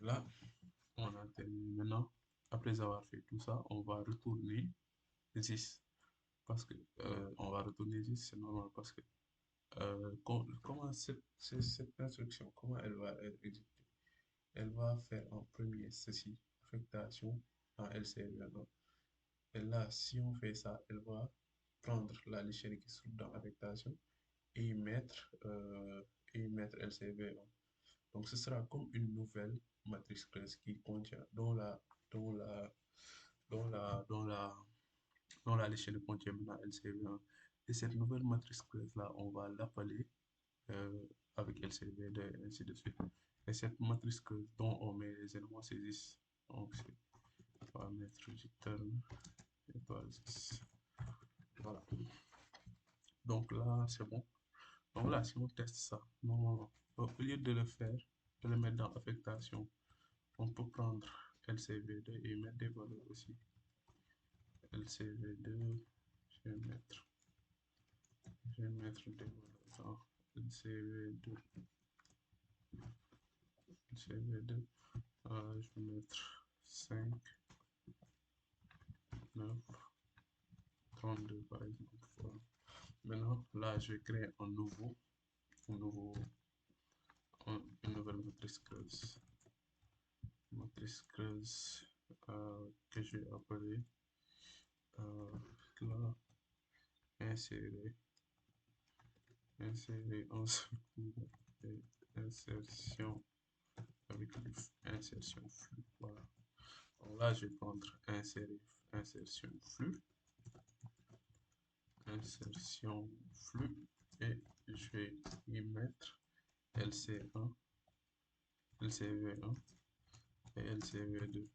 Là, on a terminé. Maintenant, après avoir fait tout ça, on va retourner 10. Parce que on va retourner 10, c'est normal parce que comment cette instruction, comment elle va être exécutée? Elle va faire en premier ceci, affectation en LCV1. Et là, si on fait ça, elle va prendre la lichenne qui se trouve dans affectation et y mettre LCV1. Donc, ce sera comme une nouvelle matrice creuse qui contient, dont la, dont la, dont la l'échelle contient maintenant LCV1. Et cette nouvelle matrice creuse-là, on va l'appeler avec LCV2 et ainsi de suite. Et cette matrice creuse dont on met les éléments saisissent. Donc, on va mettre return étoile 6. Voilà. Donc là, c'est bon. Donc là, si on teste ça, normalement, au lieu de le faire, de le mettre dans affectation, on peut prendre LCV2 et mettre des valeurs aussi. LCV2, je vais mettre des valeurs dans LCV2. LCV2, je vais mettre 5, 9, 32 par exemple. Voilà. Maintenant, là, je vais créer une nouvelle matrice creuse. Matrice creuse que je vais appeler là, insérer un seul coup et insertion avec insertion flux. Voilà. Donc là, je vais prendre insérer insertion flux et je vais y mettre LC1, LCV1 et LCV2.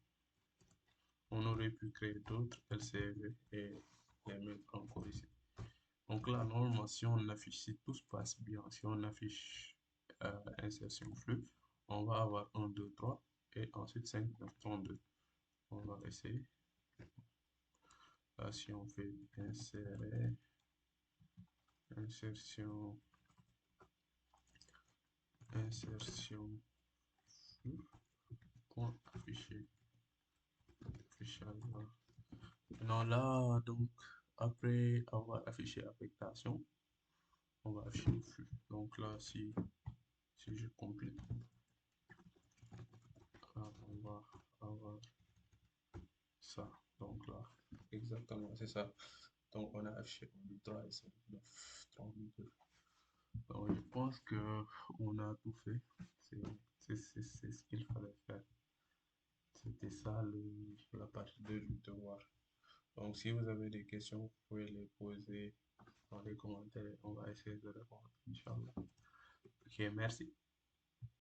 On aurait pu créer d'autres LCV et les mettre encore ici. Donc là, normalement, si on affiche, si tout se passe bien, si on affiche insertion flux, on va avoir 1, 2, 3 et ensuite 5, 9, 32. On va essayer. Là, si on fait insérer, insertion flux, point affiché. Maintenant là, donc, après avoir affiché affectation, on va afficher le flux. Donc là, si je compile, là, on va avoir ça. Donc là, exactement, c'est ça. Donc on a affiché 3 et 5, 9, 32. Donc je pense que on a tout fait. C'est ce qu'il fallait faire. C'était ça la partie de du devoir. Donc, si vous avez des questions, vous pouvez les poser dans les commentaires. On va essayer de répondre, Inch'Allah. Ok, merci.